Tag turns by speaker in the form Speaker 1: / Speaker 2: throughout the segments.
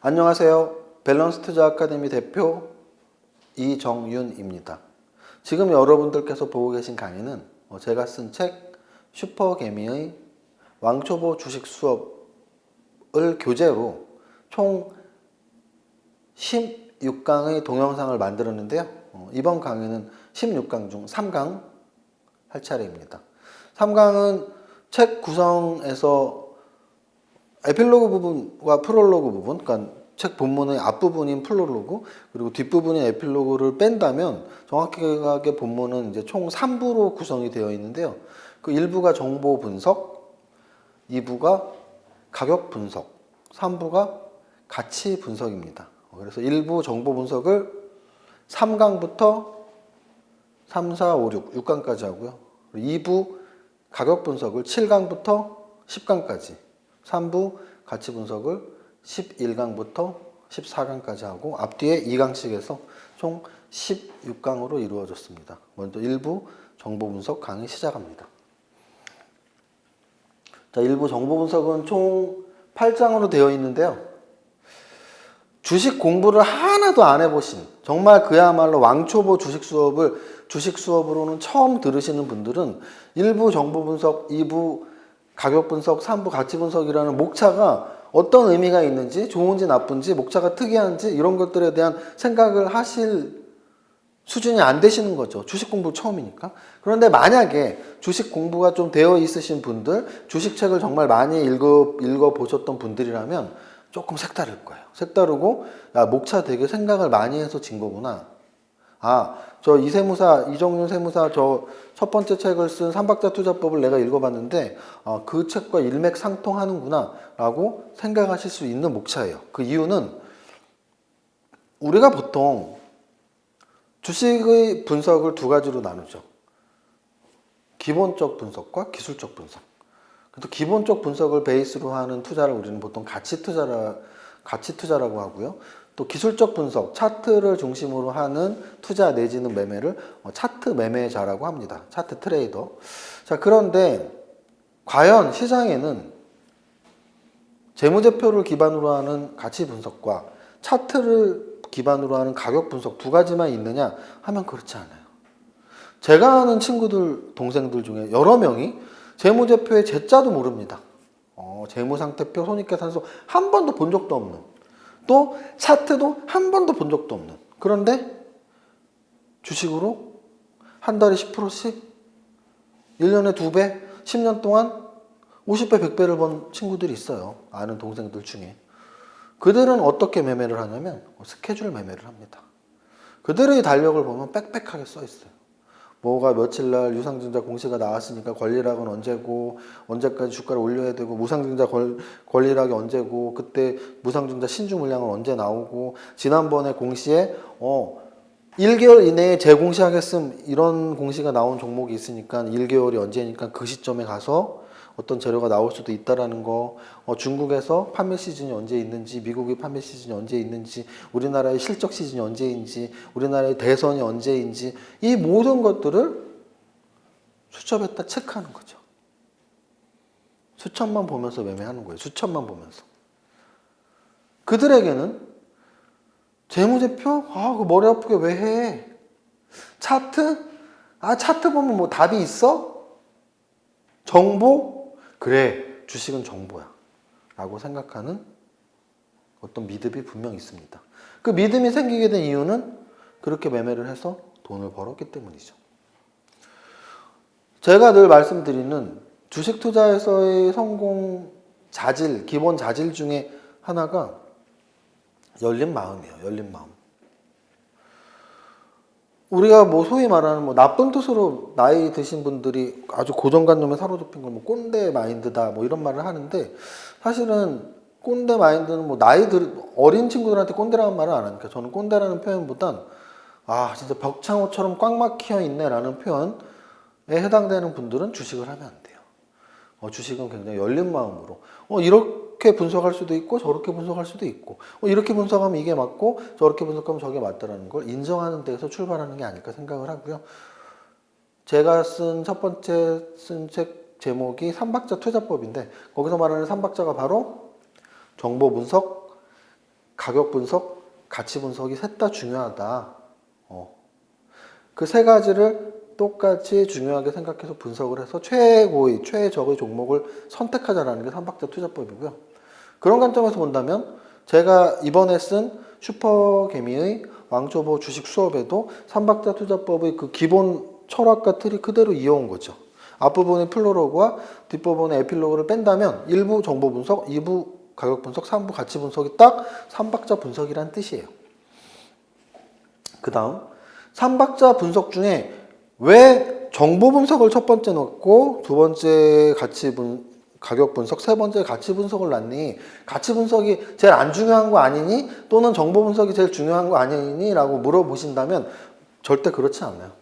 Speaker 1: 안녕하세요. 밸런스 투자 아카데미 대표 이정윤입니다. 지금 여러분들께서 보고 계신 강의는 제가 쓴 책 슈퍼개미의 왕초보 주식 수업을 교재로 총 16강의 동영상을 만들었는데요. 이번 강의는 16강 중 3강 할 차례입니다. 3강은 책 구성에서 에필로그 부분과 프롤로그 부분, 그러니까 책 본문의 앞부분인 프롤로그 그리고 뒷부분인 에필로그를 뺀다면 정확하게 본문은 이제 총 3부로 구성이 되어 있는데요. 그 1부가 정보 분석, 2부가 가격 분석, 3부가 가치 분석입니다. 그래서 1부 정보 분석을 3강부터 3, 4, 5, 6, 6강까지 하고요. 2부 가격 분석을 7강부터 10강까지, 3부 가치 분석을 11강부터 14강까지 하고 앞뒤에 2강씩 해서 총 16강으로 이루어졌습니다. 먼저 1부 정보 분석 강의 시작합니다. 자, 1부 정보 분석은 총 8장으로 되어 있는데요. 주식 공부를 하나도 안 해보신, 정말 그야말로 왕초보 주식 수업으로는 처음 들으시는 분들은 1부 정보 분석, 2부 가격 분석, 3부 가치 분석이라는 목차가 어떤 의미가 있는지, 좋은지 나쁜지, 목차가 특이한지 이런 것들에 대한 생각을 하실 수준이 안 되시는 거죠. 주식 공부 처음이니까. 그런데 만약에 주식 공부가 좀 되어 있으신 분들, 주식책을 정말 많이 읽어 보셨던 분들이라면 조금 색다를 거예요. 색다르고, 야, 목차 되게 생각을 많이 해서 진 거구나. 아, 저 이정윤 세무사 저 첫 번째 책을 쓴 삼박자 투자법을 내가 읽어봤는데, 그 책과 일맥상통하는구나 라고 생각하실 수 있는 목차예요. 그 이유는 우리가 보통 주식의 분석을 두 가지로 나누죠. 기본적 분석과 기술적 분석. 그래서 기본적 분석을 베이스로 하는 투자를 우리는 보통 가치 투자라고 하고요. 또 기술적 분석, 차트를 중심으로 하는 투자 내지는 매매를 차트 매매자라고 합니다. 차트 트레이더. 자, 그런데 과연 시장에는 재무제표를 기반으로 하는 가치 분석과 차트를 기반으로 하는 가격 분석 두 가지만 있느냐 하면 그렇지 않아요. 제가 아는 친구들, 동생들 중에 여러 명이 재무제표의 제자도 모릅니다. 재무상태표, 손익계산서 한 번도 본 적도 없는, 또 차트도 한 번도 본 적도 없는, 그런데 주식으로 한 달에 10%씩 1년에 2배, 10년 동안 50배, 100배를 번 친구들이 있어요. 아는 동생들 중에. 그들은 어떻게 매매를 하냐면 스케줄 매매를 합니다. 그들의 달력을 보면 빽빽하게 써 있어요. 뭐가 며칠 날 유상증자 공시가 나왔으니까 권리락은 언제고, 언제까지 주가를 올려야 되고, 무상증자 권리락이 언제고, 그때 무상증자 신주 물량은 언제 나오고, 지난번에 공시에 1개월 이내에 재공시하겠음 이런 공시가 나온 종목이 있으니까 1개월이 언제니까 그 시점에 가서 어떤 재료가 나올 수도 있다라는 거, 중국에서 판매 시즌이 언제 있는지, 미국의 판매 시즌이 언제 있는지, 우리나라의 실적 시즌이 언제인지, 우리나라의 대선이 언제인지, 이 모든 것들을 수첩에다 체크하는 거죠. 수첩만 보면서 매매하는 거예요. 수첩만 보면서. 그들에게는 재무제표? 그 머리 아프게 왜 해? 차트? 차트 보면 뭐 답이 있어? 정보? 그래, 주식은 정보야 라고 생각하는 어떤 믿음이 분명 있습니다. 그 믿음이 생기게 된 이유는 그렇게 매매를 해서 돈을 벌었기 때문이죠. 제가 늘 말씀드리는 주식 투자에서의 성공 자질, 기본 자질 중에 하나가 열린 마음이에요. 열린 마음. 우리가 뭐 소위 말하는 나쁜 뜻으로 나이 드신 분들이 아주 고정관념에 사로잡힌 건 꼰대 마인드다 이런 말을 하는데, 사실은 꼰대 마인드는 어린 친구들한테 꼰대라는 말을 안 하니까 저는 꼰대라는 표현보단 진짜 벽창호처럼 꽉 막혀 있네 라는 표현에 해당되는 분들은 주식을 하면 안 돼요. 주식은 굉장히 열린 마음으로 이렇게 분석할 수도 있고 저렇게 분석할 수도 있고, 이렇게 분석하면 이게 맞고 저렇게 분석하면 저게 맞다라는 걸 인정하는 데에서 출발하는 게 아닐까 생각을 하고요. 제가 첫 번째 쓴 책 제목이 삼박자 투자법인데, 거기서 말하는 삼박자가 바로 정보 분석, 가격 분석, 가치 분석이 셋 다 중요하다. 그 세 가지를 똑같이 중요하게 생각해서 분석을 해서 최고의, 최적의 종목을 선택하자라는 게 삼박자 투자법이고요. 그런 관점에서 본다면 제가 이번에 쓴 슈퍼개미의 왕초보 주식 수업에도 삼박자 투자법의 그 기본 철학과 틀이 그대로 이어온 거죠. 앞부분의 플로로그와 뒷부분의 에필로그를 뺀다면 1부 정보 분석, 2부 가격 분석, 3부 가치 분석이 딱 삼박자 분석이란 뜻이에요. 그 다음 삼박자 분석 중에 왜 정보 분석을 첫 번째 넣고 두 번째 가격 분석, 세 번째 가치 분석을 놨니? 가치 분석이 제일 안 중요한 거 아니니? 또는 정보 분석이 제일 중요한 거 아니니? 라고 물어보신다면 절대 그렇지 않아요.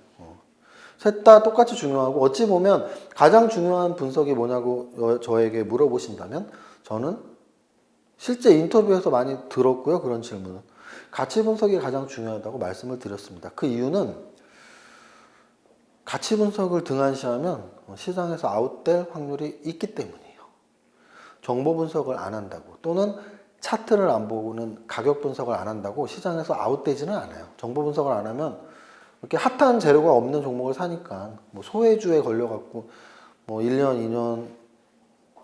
Speaker 1: 셋 다 똑같이 중요하고 어찌 보면 가장 중요한 분석이 뭐냐고 저에게 물어보신다면 저는 실제 인터뷰에서 많이 들었고요. 그런 질문은. 가치 분석이 가장 중요하다고 말씀을 드렸습니다. 그 이유는 가치 분석을 등한시하면 시장에서 아웃될 확률이 있기 때문이에요. 정보 분석을 안 한다고 또는 차트를 안 보고는 가격 분석을 안 한다고 시장에서 아웃되지는 않아요. 정보 분석을 안 하면 이렇게 핫한 재료가 없는 종목을 사니까 뭐 소외주에 걸려갖고 뭐 1년, 2년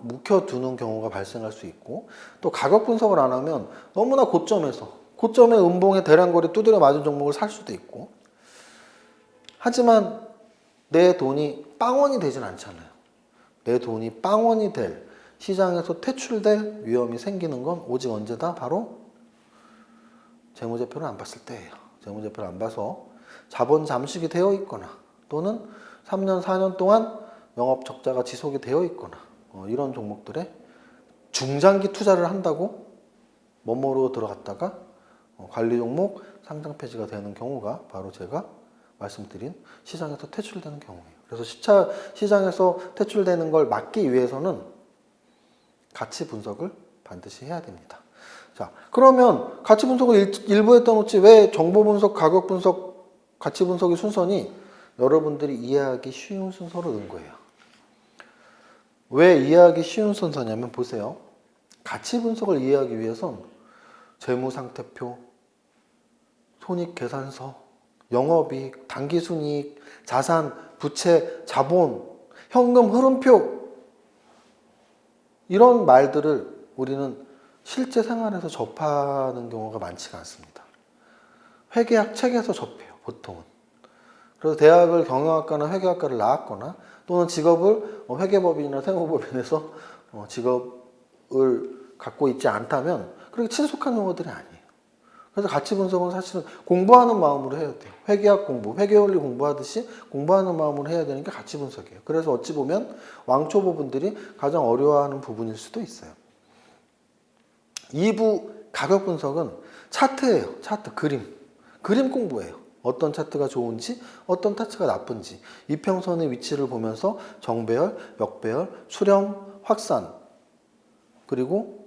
Speaker 1: 묵혀두는 경우가 발생할 수 있고 또 가격 분석을 안 하면 너무나 고점에 음봉에 대량거래 두드려 맞은 종목을 살 수도 있고 하지만 내 돈이 빵원이 되진 않잖아요. 내 돈이 빵원이 될 시장에서 퇴출될 위험이 생기는 건 오직 언제다? 바로 재무제표를 안 봤을 때예요. 재무제표를 안 봐서 자본 잠식이 되어 있거나 또는 3년, 4년 동안 영업 적자가 지속이 되어 있거나 이런 종목들에 중장기 투자를 한다고 멋모르고 들어갔다가 관리 종목 상장 폐지가 되는 경우가 바로 제가 말씀드린 시장에서 퇴출되는 경우예요. 그래서 시장에서 퇴출되는 걸 막기 위해서는 가치 분석을 반드시 해야 됩니다. 자, 그러면 가치 분석을 일부에 떠놓지 왜 정보 분석, 가격 분석, 가치 분석이 순서니? 여러분들이 이해하기 쉬운 순서로 넣은 거예요. 왜 이해하기 쉬운 순서냐면 보세요. 가치 분석을 이해하기 위해선 재무상태표, 손익계산서, 영업이익, 당기순이익, 자산, 부채, 자본, 현금 흐름표 이런 말들을 우리는 실제 생활에서 접하는 경우가 많지가 않습니다. 회계학 책에서 접해요, 보통은. 그래서 대학을 경영학과나 회계학과를 나왔거나 또는 직업을 회계법인이나 세무법인에서 직업을 갖고 있지 않다면 그렇게 친숙한 용어들이 아니에요. 그래서 가치 분석은 사실은 공부하는 마음으로 해야 돼요. 회계학 공부, 회계원리 공부하듯이 공부하는 마음으로 해야 되는 게 가치 분석이에요. 그래서 어찌 보면 왕초보분들이 가장 어려워하는 부분일 수도 있어요. 2부 가격 분석은 차트예요. 차트, 그림 공부예요. 어떤 차트가 좋은지, 어떤 차트가 나쁜지, 이평선의 위치를 보면서 정배열, 역배열, 수렴, 확산, 그리고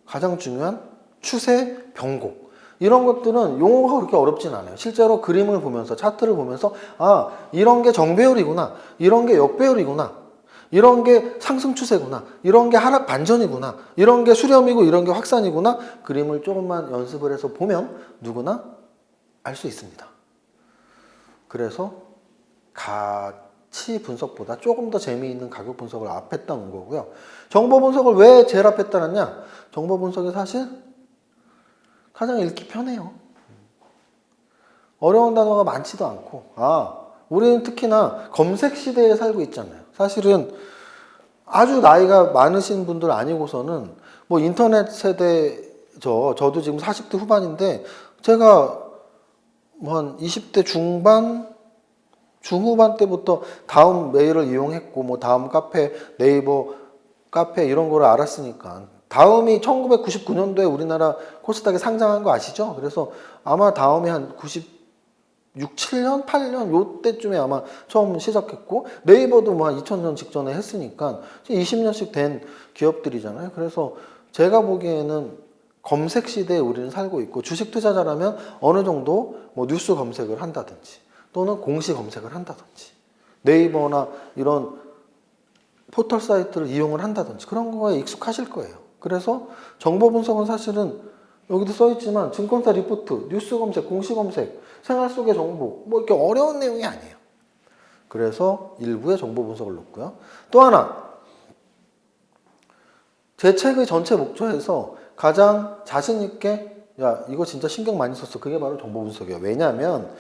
Speaker 1: 가장 중요한 추세, 변곡. 이런 것들은 용어가 그렇게 어렵진 않아요. 실제로 그림을 보면서, 차트를 보면서, 아, 이런 게 정배열이구나, 이런 게 역배열이구나, 이런 게 상승 추세구나, 이런 게 하락 반전이구나, 이런 게 수렴이고 이런 게 확산이구나, 그림을 조금만 연습을 해서 보면 누구나 알 수 있습니다. 그래서 가치 분석보다 조금 더 재미있는 가격 분석을 앞에다 놓은 거고요. 정보 분석을 왜 제일 앞에다 놨냐? 정보 분석이 사실 가장 읽기 편해요. 어려운 단어가 많지도 않고, 우리는 특히나 검색 시대에 살고 있잖아요. 사실은 아주 나이가 많으신 분들 아니고서는 뭐 인터넷 세대죠. 저도 지금 40대 후반인데 제가 뭐 한 20대 중반, 중후반 때부터 다음 메일을 이용했고 뭐 다음 카페, 네이버 카페 이런 거를 알았으니까 다음이 1999년도에 우리나라 코스닥에 상장한 거 아시죠? 그래서 아마 다음이 한 96, 7년, 8년 요때쯤에 아마 처음 시작했고 네이버도 뭐 한 2000년 직전에 했으니까 20년씩 된 기업들이잖아요. 그래서 제가 보기에는 검색 시대에 우리는 살고 있고 주식 투자자라면 어느 정도 뭐 뉴스 검색을 한다든지 또는 공시 검색을 한다든지 네이버나 이런 포털 사이트를 이용을 한다든지 그런 거에 익숙하실 거예요. 그래서 정보 분석은 사실은 여기도 써있지만 증권사 리포트, 뉴스 검색, 공시 검색, 생활 속의 정보 뭐 이렇게 어려운 내용이 아니에요. 그래서 일부의 정보 분석을 넣고요. 또 하나, 제 책의 전체 목표에서 가장 자신 있게 야 이거 진짜 신경 많이 썼어. 그게 바로 정보 분석이에요. 왜냐하면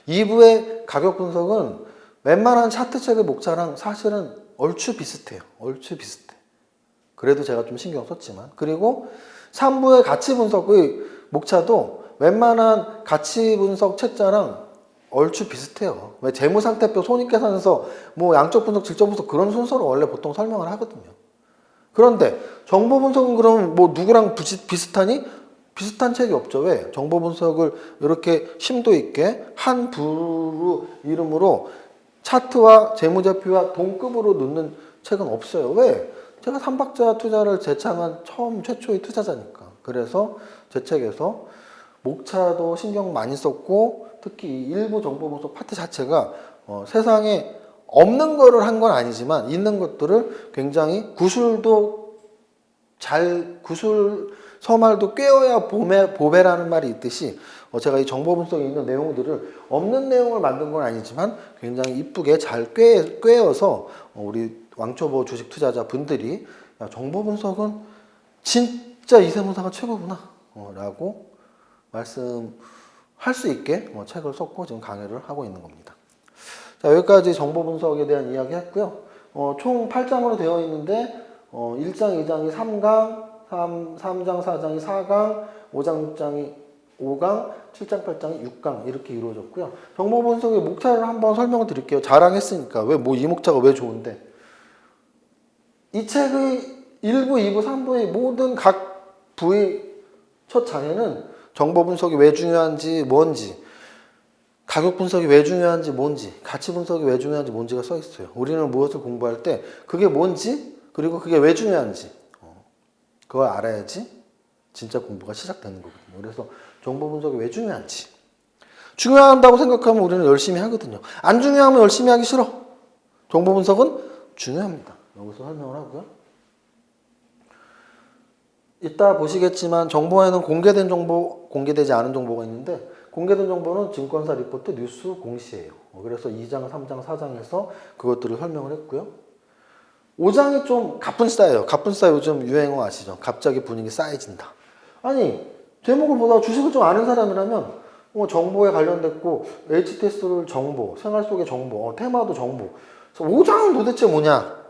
Speaker 1: 2부의 가격 분석은 웬만한 차트 책의 목차랑 사실은 얼추 비슷해요. 얼추 비슷해. 그래도 제가 좀 신경 썼지만. 그리고 3부의 가치 분석의 목차도 웬만한 가치 분석 책자랑 얼추 비슷해요. 왜 재무상태표, 손익계산서, 뭐 양적 분석, 질적 분석 그런 순서로 원래 보통 설명을 하거든요. 그런데 정보 분석은 그럼 뭐 누구랑 비슷하니? 비슷한 책이 없죠. 왜? 정보 분석을 이렇게 심도 있게 한 부류 이름으로 차트와 재무제표와 동급으로 넣는 책은 없어요. 왜? 제가 삼박자 투자를 제창한 최초의 투자자니까. 그래서 제 책에서 목차도 신경 많이 썼고 특히 일부 정보 분석 파트 자체가 세상에 없는 거를 한 건 아니지만 있는 것들을 굉장히 구술도 구술 서말도 꿰어야 보배라는 말이 있듯이 제가 이 정보 분석에 있는 내용들을 없는 내용을 만든 건 아니지만 굉장히 이쁘게 잘 꿰어서 우리 왕초보 주식 투자자 분들이 야, 정보 분석은 진짜 이세무사가 최고구나 라고 말씀할 수 있게 책을 썼고 지금 강의를 하고 있는 겁니다. 자, 여기까지 정보 분석에 대한 이야기 했고요. 총 8장으로 되어 있는데 1장, 2장이 3강, 3장, 4장이 4강, 5장, 6장이 5강, 7장, 8장이 6강 이렇게 이루어졌고요. 정보 분석의 목차를 한번 설명을 드릴게요. 자랑했으니까 왜 뭐 이 목차가 왜 좋은데 이 책의 1부, 2부, 3부의 모든 각 부의 첫 장에는 정보 분석이 왜 중요한지 뭔지 가격 분석이 왜 중요한지 뭔지 가치 분석이 왜 중요한지 뭔지가 써 있어요. 우리는 무엇을 공부할 때 그게 뭔지 그리고 그게 왜 중요한지 그걸 알아야지 진짜 공부가 시작되는 거거든요. 그래서 정보 분석이 왜 중요한지 중요하다고 생각하면 우리는 열심히 하거든요. 안 중요하면 열심히 하기 싫어. 정보 분석은 중요합니다. 여기서 설명을 하고요. 이따 보시겠지만 정보에는 공개된 정보, 공개되지 않은 정보가 있는데 공개된 정보는 증권사 리포트, 뉴스, 공시예요. 그래서 2장, 3장, 4장에서 그것들을 설명을 했고요. 5장이 좀 갑분싸예요. 갑분싸 요즘 유행어 아시죠? 갑자기 분위기 싸해진다. 아니 제목을 보다가 주식을 좀 아는 사람이라면 정보에 관련됐고 HTS를 정보, 생활 속의 정보, 테마도 정보. 5장은 도대체 뭐냐?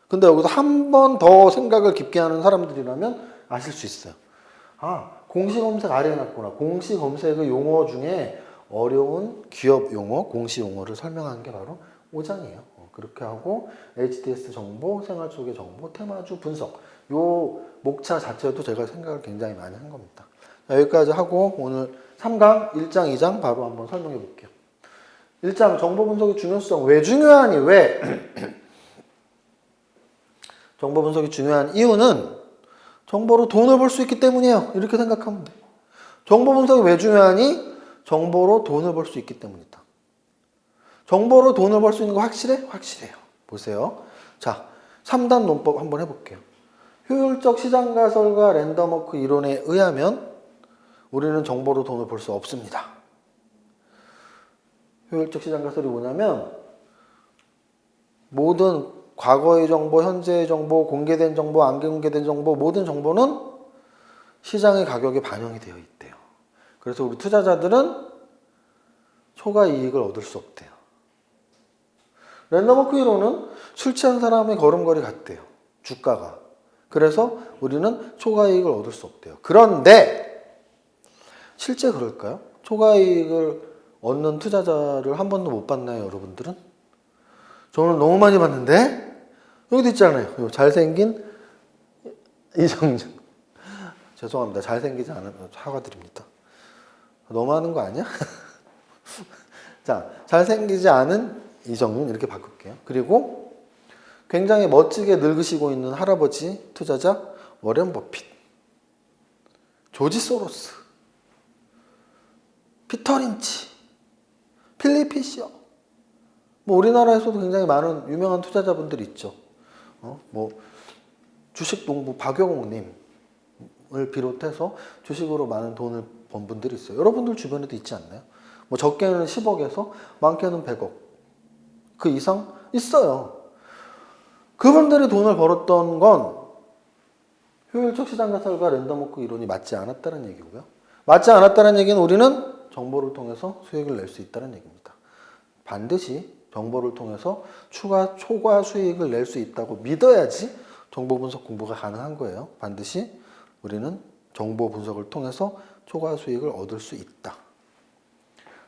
Speaker 1: 근데 여기서 한 번 더 생각을 깊게 하는 사람들이라면 아실 수 있어요. 아, 공시 검색 아래 해놨구나. 공시 검색의 용어 중에 어려운 기업 용어, 공시 용어를 설명한 게 바로 5장이에요. 그렇게 하고 HTS 정보, 생활 속의 정보, 테마주 분석. 요 목차 자체도 제가 생각을 굉장히 많이 한 겁니다. 자, 여기까지 하고 오늘 3강, 1장, 2장 바로 한번 설명해 볼게요. 1장 정보 분석의 중요성. 왜 중요하니? 왜? 정보 분석이 중요한 이유는 정보로 돈을 벌 수 있기 때문이에요. 이렇게 생각하면 돼요. 정보 분석이 왜 중요하니? 정보로 돈을 벌 수 있기 때문이다. 정보로 돈을 벌 수 있는 거 확실해? 확실해요. 보세요. 자, 3단 논법 한번 해볼게요. 효율적 시장 가설과 랜덤워크 이론에 의하면 우리는 정보로 돈을 벌 수 없습니다. 효율적 시장 가설이 뭐냐면 모든 과거의 정보, 현재의 정보, 공개된 정보, 안 공개된 정보 모든 정보는 시장의 가격에 반영이 되어 있대요. 그래서 우리 투자자들은 초과 이익을 얻을 수 없대요. 랜덤워크 이론은 술 취한 사람의 걸음걸이 같대요. 주가가. 그래서 우리는 초과 이익을 얻을 수 없대요. 그런데 실제 그럴까요? 초과 이익을 얻는 투자자를 한 번도 못 봤나요, 여러분들은? 저는 너무 많이 봤는데 여기도 있잖아요. 잘생긴 이정준. 죄송합니다. 잘생기지 않은 사과드립니다. 너무하는 거 아니야? 자, 잘생기지 않은 이정준 이렇게 바꿀게요. 그리고 굉장히 멋지게 늙으시고 있는 할아버지 투자자 워렌 버핏, 조지 소로스, 피터 린치, 필립 피셔. 뭐 우리나라에서도 굉장히 많은 유명한 투자자분들이 있죠. 뭐 주식농부 박영옥님, 비롯해서 주식으로 많은 돈을 번 분들이 있어요. 여러분들 주변에도 있지 않나요? 뭐 적게는 10억에서 많게는 100억. 그 이상 있어요. 그분들이 돈을 벌었던 건 효율적 시장 가설과 랜덤워크 이론이 맞지 않았다는 얘기고요. 맞지 않았다는 얘기는 우리는 정보를 통해서 수익을 낼 수 있다는 얘기입니다. 반드시 정보를 통해서 초과 수익을 낼 수 있다고 믿어야지 정보 분석 공부가 가능한 거예요. 반드시 우리는 정보 분석을 통해서 초과 수익을 얻을 수 있다.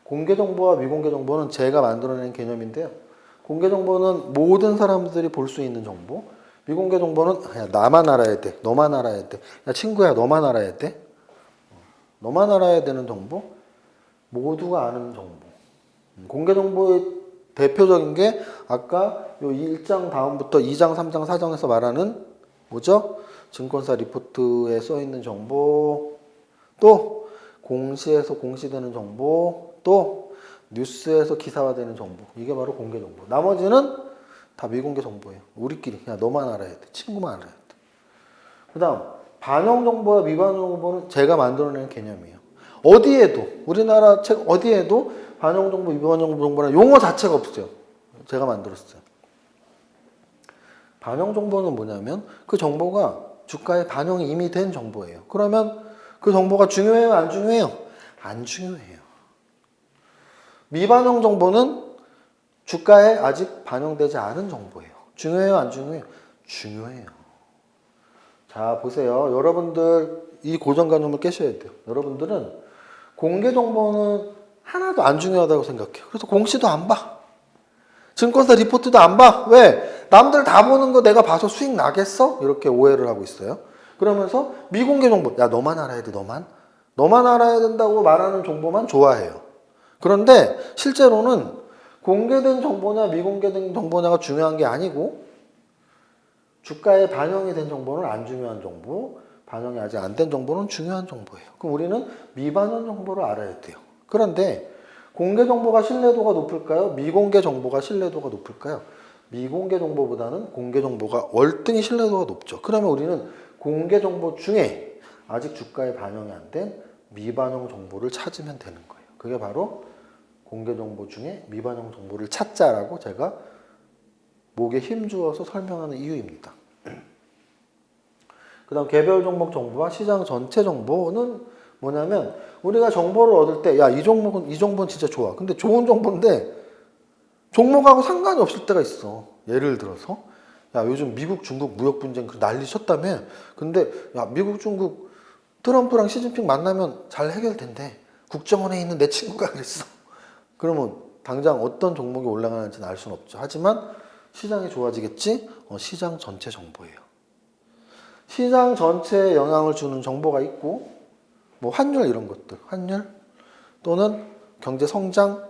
Speaker 1: 공개 정보와 미공개 정보는 제가 만들어낸 개념인데요. 공개 정보는 모든 사람들이 볼 수 있는 정보. 미공개 정보는 야, 나만 알아야 돼. 너만 알아야 돼. 야, 친구야, 너만 알아야 돼. 너만 알아야 되는 정보. 모두가 아는 정보. 공개 정보의 대표적인 게 아까 요 1장 다음부터 2장, 3장, 4장에서 말하는 뭐죠? 증권사 리포트에 써 있는 정보, 또 공시에서 공시되는 정보, 또 뉴스에서 기사화되는 정보. 이게 바로 공개 정보. 나머지는 다 미공개 정보예요. 우리끼리 그냥 너만 알아야 돼. 친구만 알아야 돼. 그다음 반영 정보와 미반영 정보는 제가 만들어낸 개념이에요. 어디에도 우리나라 책 어디에도 반영 정보, 미반영 정보라는 용어 자체가 없어요. 제가 만들었어요. 반영 정보는 뭐냐면 그 정보가 주가에 반영이 이미 된 정보예요. 그러면 그 정보가 중요해요, 안 중요해요? 안 중요해요. 미반영 정보는 주가에 아직 반영되지 않은 정보예요. 중요해요, 안 중요해요? 중요해요. 자, 보세요. 여러분들 이 고정관념을 깨셔야 돼요. 여러분들은 공개 정보는 하나도 안 중요하다고 생각해요. 그래서 공시도 안 봐. 증권사 리포트도 안 봐. 왜? 남들 다 보는 거 내가 봐서 수익 나겠어? 이렇게 오해를 하고 있어요. 그러면서 미공개 정보, 야 너만 알아야 돼, 너만. 너만 알아야 된다고 말하는 정보만 좋아해요. 그런데 실제로는 공개된 정보냐 미공개된 정보냐가 중요한 게 아니고 주가에 반영이 된 정보는 안 중요한 정보, 반영이 아직 안 된 정보는 중요한 정보예요. 그럼 우리는 미반영 정보를 알아야 돼요. 그런데 공개 정보가 신뢰도가 높을까요? 미공개 정보가 신뢰도가 높을까요? 미공개 정보보다는 공개 정보가 월등히 신뢰도가 높죠. 그러면 우리는 공개 정보 중에 아직 주가에 반영이 안 된 미반영 정보를 찾으면 되는 거예요. 그게 바로 공개 정보 중에 미반영 정보를 찾자라고 제가 목에 힘주어서 설명하는 이유입니다. 그 다음 개별 종목 정보와 시장 전체 정보는 뭐냐면 우리가 정보를 얻을 때 야, 이 정보는 진짜 좋아. 근데 좋은 정보인데 종목하고 상관이 없을 때가 있어. 예를 들어서 야, 요즘 미국 중국 무역 분쟁 난리 쳤다며. 근데 야, 미국 중국 트럼프랑 시진핑 만나면 잘 해결된대. 국정원에 있는 내 친구가 그랬어. 그러면 당장 어떤 종목이 올라가는지는 알 수는 없죠. 하지만 시장이 좋아지겠지? 시장 전체 정보예요. 시장 전체에 영향을 주는 정보가 있고 뭐 환율 이런 것들, 환율 또는 경제 성장,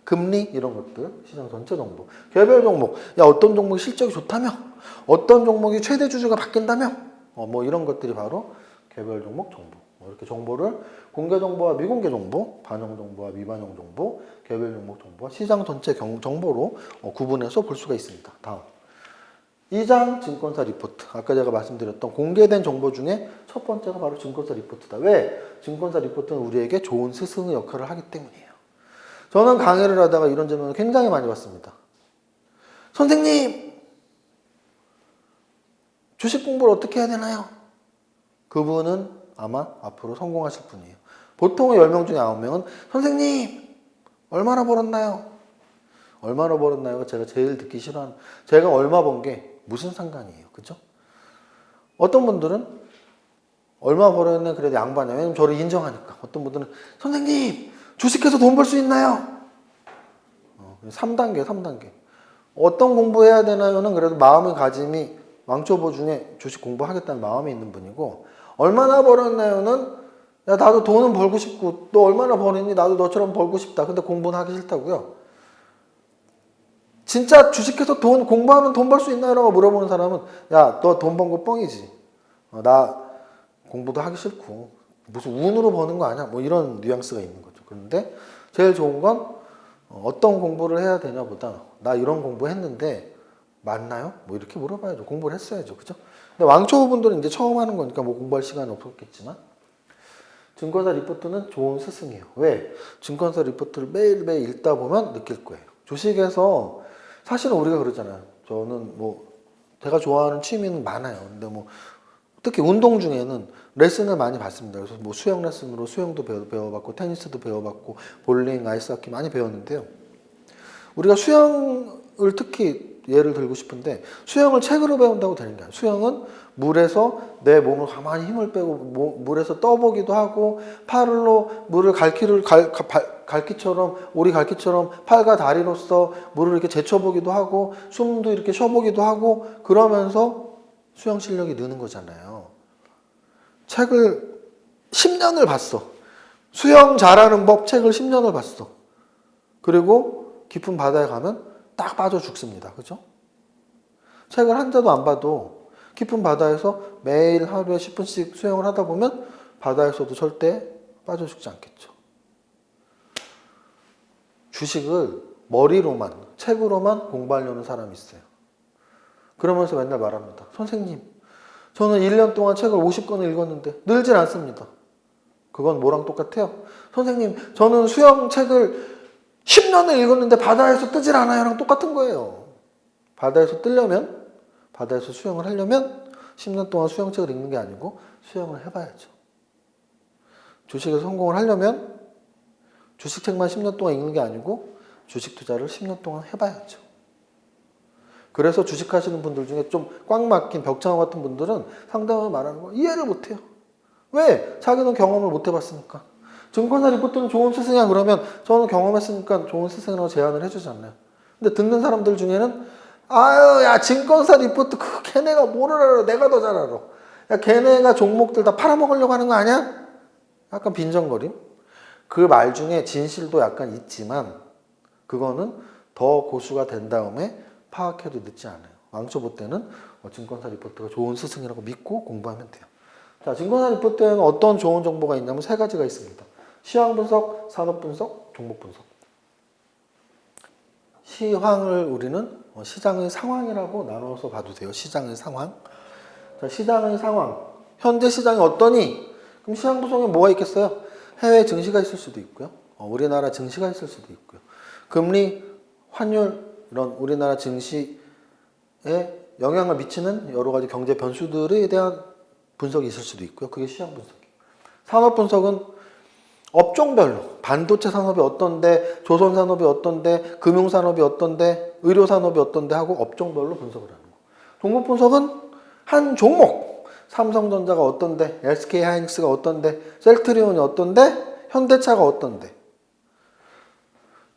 Speaker 1: 금리 이런 것들, 시장 전체 정보. 개별 종목, 야 어떤 종목이 실적이 좋다며? 어떤 종목이 최대 주주가 바뀐다며? 뭐 이런 것들이 바로 개별 종목 정보. 이렇게 정보를 공개 정보와 미공개 정보, 반영 정보와 미반영 정보, 개별 종목 정보와 시장 전체 정보로 구분해서 볼 수가 있습니다. 다음 2장 증권사 리포트. 아까 제가 말씀드렸던 공개된 정보 중에 첫 번째가 바로 증권사 리포트다. 왜? 증권사 리포트는 우리에게 좋은 스승의 역할을 하기 때문이에요. 저는 강의를 하다가 이런 질문을 굉장히 많이 받습니다. 선생님, 주식 공부를 어떻게 해야 되나요? 그분은 아마 앞으로 성공하실 분이에요. 보통의 10명 중에 9명은 선생님, 얼마나 벌었나요? 얼마나 벌었나요가 제가 제일 듣기 싫어하는, 제가 얼마 번 게 무슨 상관이에요. 그죠? 어떤 분들은 얼마 벌었네 그래도 양반이야. 왜냐면 저를 인정하니까. 어떤 분들은 선생님 주식해서 돈 벌 수 있나요? 3단계. 어떤 공부해야 되나요는 그래도 마음의 가짐이 왕초보 중에 주식 공부하겠다는 마음이 있는 분이고, 얼마나 벌었나요는 야 나도 돈은 벌고 싶고 너 얼마나 벌었니? 나도 너처럼 벌고 싶다. 근데 공부는 하기 싫다고요. 진짜 주식해서 공부하면 돈 벌 수 있나요? 라고 물어보는 사람은 야 너 돈 번 거 뻥이지. 나 공부도 하기 싫고 무슨 운으로 버는 거 아니야? 뭐 이런 뉘앙스가 있는 거죠. 그런데 제일 좋은 건 어떤 공부를 해야 되냐보다 나 이런 공부 했는데 맞나요? 뭐 이렇게 물어봐야죠. 공부를 했어야죠. 그죠? 근데 왕초보분들은 이제 처음 하는 거니까 뭐 공부할 시간이 없었겠지만 증권사 리포트는 좋은 스승이에요. 왜? 증권사 리포트를 매일매일 읽다 보면 느낄 거예요. 주식에서 사실은 우리가 그러잖아요. 저는 뭐 제가 좋아하는 취미는 많아요. 근데 뭐 특히 운동 중에는 레슨을 많이 받습니다. 그래서 뭐 수영 레슨으로 수영도 배워봤고 테니스도 배워봤고 볼링, 아이스하키 많이 배웠는데요. 우리가 수영을 특히 예를 들고 싶은데 수영을 책으로 배운다고 되는 게 아니에요. 수영은 물에서 내 몸을 가만히 힘을 빼고 물에서 떠보기도 하고 팔로 물을 갈퀴처럼 오리 갈퀴처럼 팔과 다리로서 물을 이렇게 제쳐보기도 하고 숨도 이렇게 쉬어보기도 하고 그러면서 수영 실력이 느는 거잖아요. 책을 10년을 봤어. 수영 잘하는 법 책을 10년을 봤어. 그리고 깊은 바다에 가면 딱 빠져 죽습니다. 그죠? 책을 한 자도 안 봐도 깊은 바다에서 매일 하루에 10분씩 수영을 하다 보면 바다에서도 절대 빠져 죽지 않겠죠. 주식을 머리로만, 책으로만 공부하려는 사람이 있어요. 그러면서 맨날 말합니다. 선생님, 저는 1년 동안 책을 50권을 읽었는데 늘질 않습니다. 그건 뭐랑 똑같아요? 선생님, 저는 수영 책을 10년을 읽었는데 바다에서 뜨질 않아요랑 똑같은 거예요. 바다에서 뜨려면, 바다에서 수영을 하려면 10년 동안 수영책을 읽는 게 아니고 수영을 해봐야죠. 주식에서 성공을 하려면 주식책만 10년 동안 읽는 게 아니고 주식 투자를 10년 동안 해봐야죠. 그래서 주식하시는 분들 중에 좀 꽉 막힌 벽창호 같은 분들은 상담을 말하는 거 이해를 못해요. 왜? 자기는 경험을 못 해봤으니까. 증권사 리포트는 좋은 스승이야 그러면 저는 경험했으니까 좋은 스승이라고 제안을 해주잖아요. 근데 듣는 사람들 중에는 아유 야 증권사 리포트 걔네가 뭐를 알아 내가 더 잘 알아. 야 걔네가 종목들 다 팔아먹으려고 하는 거 아니야? 약간 빈정거림. 그 말 중에 진실도 약간 있지만 그거는 더 고수가 된 다음에 파악해도 늦지 않아요. 왕초보 때는 증권사 리포트가 좋은 스승이라고 믿고 공부하면 돼요. 자, 증권사 리포트에는 어떤 좋은 정보가 있냐면 세 가지가 있습니다. 시황 분석, 산업 분석, 종목 분석. 시황을 우리는 시장의 상황이라고 나눠서 봐도 돼요. 시장의 상황. 자, 시장의 상황. 현재 시장이 어떠니? 그럼 시황 분석에 뭐가 있겠어요? 해외 증시가 있을 수도 있고요. 우리나라 증시가 있을 수도 있고요. 금리, 환율, 이런 우리나라 증시에 영향을 미치는 여러 가지 경제 변수들에 대한 분석이 있을 수도 있고요. 그게 시장 분석이에요. 산업 분석은 업종별로 반도체 산업이 어떤데, 조선 산업이 어떤데, 금융 산업이 어떤데, 의료 산업이 어떤데 하고 업종별로 분석을 하는 거. 종목 분석은 한 종목, 삼성전자가 어떤데, SK 하이닉스가 어떤데, 셀트리온이 어떤데, 현대차가 어떤데.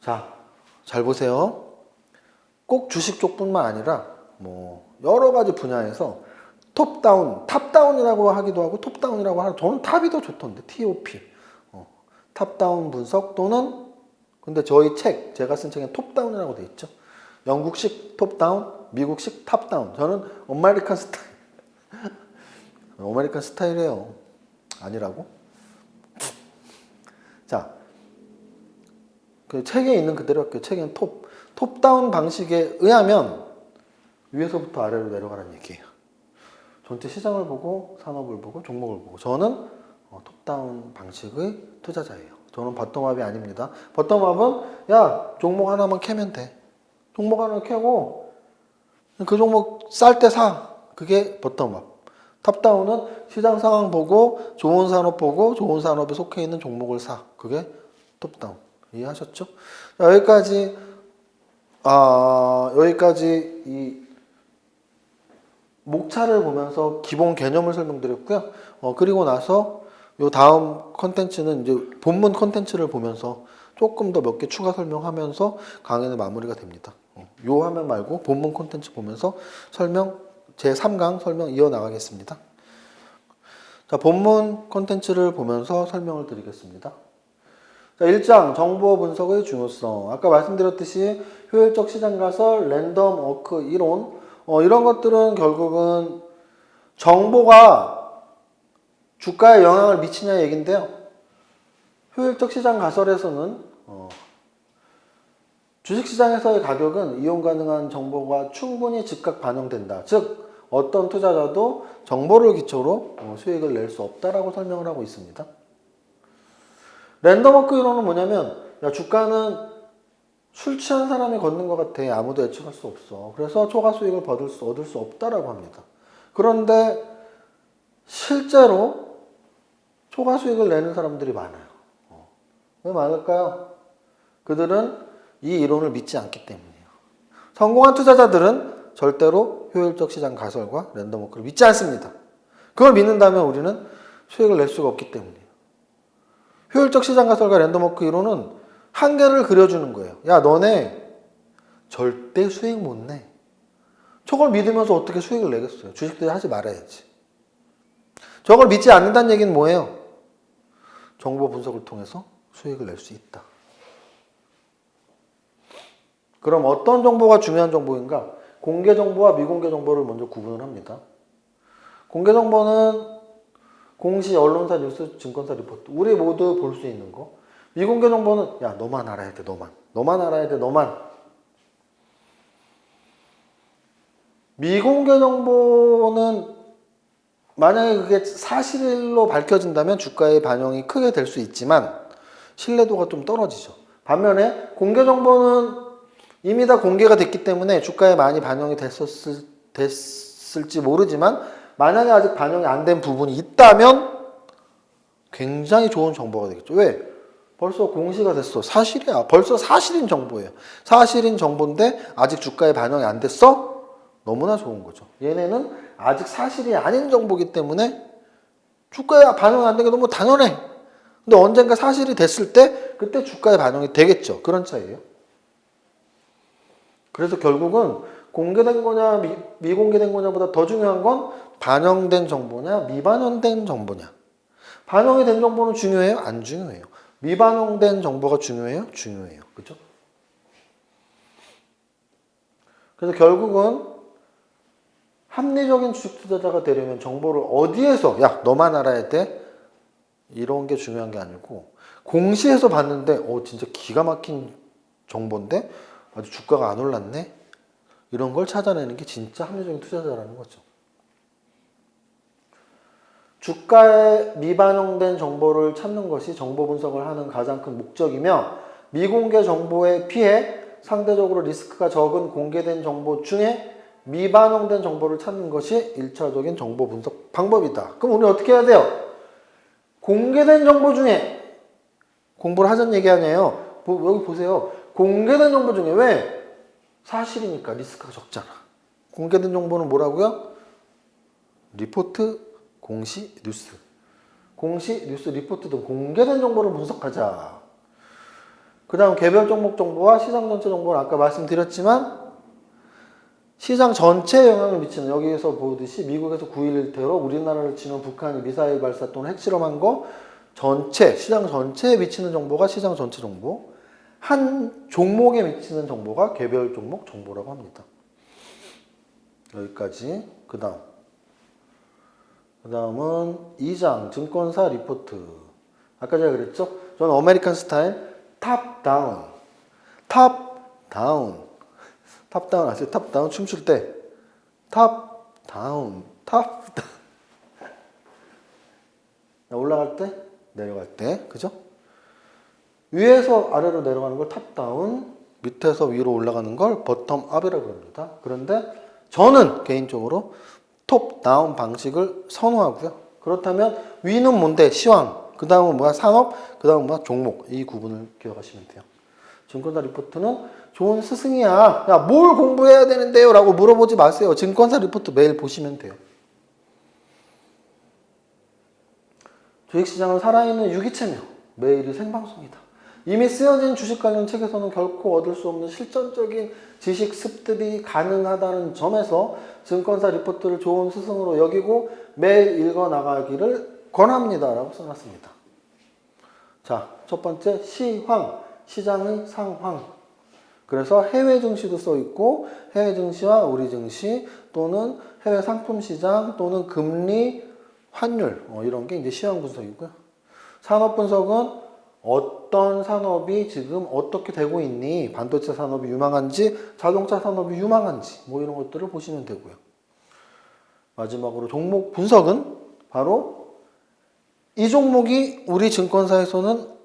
Speaker 1: 자, 잘 보세요. 꼭 주식 쪽뿐만 아니라 뭐 여러 가지 분야에서 톱다운, 탑다운이라고 하기도 하고 톱다운이라고 하는 저는 탑이 더 좋던데 TOP 탑다운 분석 또는 근데 저희 책 제가 쓴 책엔 톱다운이라고 돼 있죠. 영국식 톱다운, 미국식 탑다운. 저는 아메리칸 스타일 아메리칸 스타일이에요. 아니라고? 자, 그 책에 있는 그대로 할게요. 책에는 톱다운 방식에 의하면 위에서부터 아래로 내려가라는 얘기예요. 전체 시장을 보고 산업을 보고 종목을 보고 저는 톱다운 방식의 투자자예요. 저는 버텀업이 아닙니다. 버텀업은 야 종목 하나만 캐면 돼. 종목 하나 캐고 그 종목 쌀 때 사. 그게 버텀업. 탑다운은 시장 상황 보고 좋은 산업 보고 좋은 산업에 속해 있는 종목을 사. 그게 톱다운. 이해하셨죠? 자, 여기까지 이 목차를 보면서 기본 개념을 설명드렸고요. 그리고 나서 요 다음 컨텐츠는 이제 본문 컨텐츠를 보면서 조금 더 몇 개 추가 설명하면서 강의는 마무리가 됩니다. 요 화면 말고 본문 컨텐츠 보면서 제 3강 설명 이어나가겠습니다. 자, 본문 컨텐츠를 보면서 설명을 드리겠습니다. 자, 1장 정보 분석의 중요성. 아까 말씀드렸듯이 효율적 시장 가설, 랜덤 워크 이론 이런 것들은 결국은 정보가 주가에 영향을 미치냐 얘긴데요. 효율적 시장 가설에서는 주식시장에서의 가격은 이용 가능한 정보가 충분히 즉각 반영된다. 즉 어떤 투자자도 정보를 기초로 수익을 낼 수 없다라고 설명을 하고 있습니다. 랜덤워크 이론은 뭐냐면, 야, 주가는 술 취한 사람이 걷는 것 같아. 아무도 예측할 수 없어. 그래서 초과 수익을 얻을 수 없다라고 합니다. 그런데 실제로 초과 수익을 내는 사람들이 많아요. 왜 많을까요? 그들은 이 이론을 믿지 않기 때문이에요. 성공한 투자자들은 절대로 효율적 시장 가설과 랜덤워크를 믿지 않습니다. 그걸 믿는다면 우리는 수익을 낼 수가 없기 때문이에요. 효율적 시장 가설과 랜덤워크 이론은 한계를 그려주는 거예요. 야, 너네 절대 수익 못 내. 저걸 믿으면서 어떻게 수익을 내겠어요? 주식도 하지 말아야지. 저걸 믿지 않는다는 얘기는 뭐예요? 정보 분석을 통해서 수익을 낼 수 있다. 그럼 어떤 정보가 중요한 정보인가? 공개 정보와 미공개 정보를 먼저 구분을 합니다. 공개 정보는 공시, 언론사, 뉴스, 증권사 리포트. 우리 모두 볼 수 있는 거. 미공개 정보는 야, 너만 알아야 돼, 너만. 너만 알아야 돼, 너만. 미공개 정보는 만약에 그게 사실로 밝혀진다면 주가의 반영이 크게 될 수 있지만 신뢰도가 좀 떨어지죠. 반면에 공개 정보는 이미 다 공개가 됐기 때문에 주가에 많이 반영이 됐을지 모르지만 만약에 아직 반영이 안 된 부분이 있다면 굉장히 좋은 정보가 되겠죠. 왜? 벌써 공시가 됐어. 사실이야. 벌써 사실인 정보예요. 사실인 정보인데 아직 주가에 반영이 안 됐어? 너무나 좋은 거죠. 얘네는 아직 사실이 아닌 정보이기 때문에 주가에 반영이 안 된 게 너무 당연해. 근데 언젠가 사실이 됐을 때 그때 주가에 반영이 되겠죠. 그런 차이예요. 그래서 결국은 공개된 거냐 미공개된 거냐보다 더 중요한 건 반영된 정보냐 미반영된 정보냐. 반영이 된 정보는 중요해요? 안 중요해요. 미반영된 정보가 중요해요? 중요해요. 그죠? 그래서 결국은 합리적인 주식 투자자가 되려면 정보를 어디에서 야 너만 알아야 돼? 이런 게 중요한 게 아니고 공시에서 봤는데 진짜 기가 막힌 정보인데 아주 주가가 안 올랐네? 이런 걸 찾아내는 게 진짜 합리적인 투자자라는 거죠. 주가에 미반영된 정보를 찾는 것이 정보 분석을 하는 가장 큰 목적이며 미공개 정보에 비해 상대적으로 리스크가 적은 공개된 정보 중에 미반영된 정보를 찾는 것이 1차적인 정보 분석 방법이다. 그럼 우리 어떻게 해야 돼요? 공개된 정보 중에 공부를 하자는 얘기 아니에요. 여기 보세요. 공개된 정보 중에 왜? 사실이니까 리스크가 적잖아. 공개된 정보는 뭐라고요? 리포트, 공시, 뉴스. 공시, 뉴스, 리포트 등 공개된 정보를 분석하자. 그 다음 개별 종목 정보와 시장 전체 정보는 아까 말씀드렸지만 시장 전체에 영향을 미치는 여기에서 보듯이 미국에서 9.11 테러, 우리나라를 치면 북한이 미사일 발사 또는 핵실험한 거 전체, 시장 전체에 미치는 정보가 시장 전체 정보, 한 종목에 미치는 정보가 개별 종목 정보라고 합니다. 여기까지. 그 다음은 2장 증권사 리포트. 아까 제가 그랬죠? 저는 아메리칸 스타일 탑다운. 탑다운 아세요? 탑다운 춤출 때 탑다운 올라갈 때 내려갈 때 그죠? 위에서 아래로 내려가는 걸 탑다운, 밑에서 위로 올라가는 걸 버텀업이라고 합니다. 그런데 저는 개인적으로 톱다운 방식을 선호하고요. 그렇다면 위는 뭔데? 시황, 그 다음은 뭐야? 산업, 그 다음은 뭐야? 종목. 이 구분을 기억하시면 돼요. 증권사 리포트는 좋은 스승이야. 야, 뭘 공부해야 되는데요? 라고 물어보지 마세요. 증권사 리포트 매일 보시면 돼요. 주식시장은 살아있는 유기체며 매일이 생방송이다. 이미 쓰여진 주식 관련 책에서는 결코 얻을 수 없는 실전적인 지식 습득이 가능하다는 점에서 증권사 리포트를 좋은 스승으로 여기고 매일 읽어 나가기를 권합니다. 라고 써놨습니다. 자, 첫 번째 시황, 시장의 상황. 그래서 해외 증시도 써있고 해외 증시와 우리 증시 또는 해외 상품 시장 또는 금리, 환율 이런 게 이제 시황 분석이고요. 산업 분석은 어떤 산업이 지금 어떻게 되고 있니? 반도체 산업이 유망한지 자동차 산업이 유망한지 뭐 이런 것들을 보시면 되고요. 마지막으로 종목 분석은 바로 이 종목이 우리 증권사에서는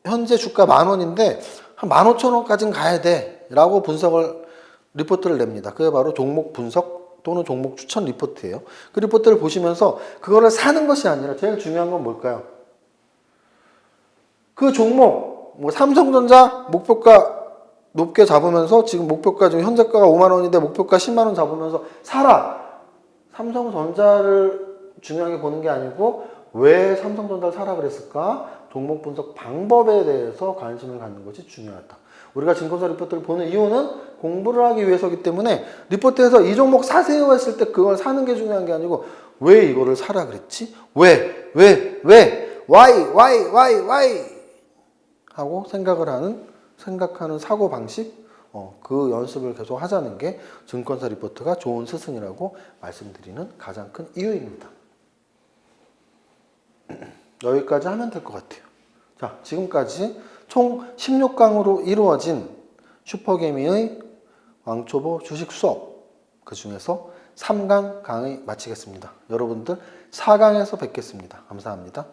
Speaker 1: 현재 주가 10,000원인데 한 15,000원까지는 가야 돼 라고 분석을 리포트를 냅니다. 그게 바로 종목 분석 또는 종목 추천 리포트예요. 그 리포트를 보시면서 그거를 사는 것이 아니라 제일 중요한 건 뭘까요? 그 종목 뭐 삼성전자 목표가 높게 잡으면서 지금 목표가 지금 현재가가 5만 원인데 목표가 10만 원 잡으면서 사라. 삼성전자를 중요하게 보는 게 아니고 왜 삼성전자를 사라 그랬을까? 종목 분석 방법에 대해서 관심을 갖는 것이 중요하다. 우리가 증권사 리포트를 보는 이유는 공부를 하기 위해서이기 때문에 리포트에서 이 종목 사세요 했을 때 그걸 사는 게 중요한 게 아니고 왜 이거를 사라 그랬지? 왜? Why? 하고 생각하는 사고방식, 그 연습을 계속 하자는 게 증권사 리포트가 좋은 스승이라고 말씀드리는 가장 큰 이유입니다. 여기까지 하면 될 것 같아요. 자, 지금까지 총 16강으로 이루어진 슈퍼개미의 왕초보 주식 수업, 그 중에서 3강 강의 마치겠습니다. 여러분들 4강에서 뵙겠습니다. 감사합니다.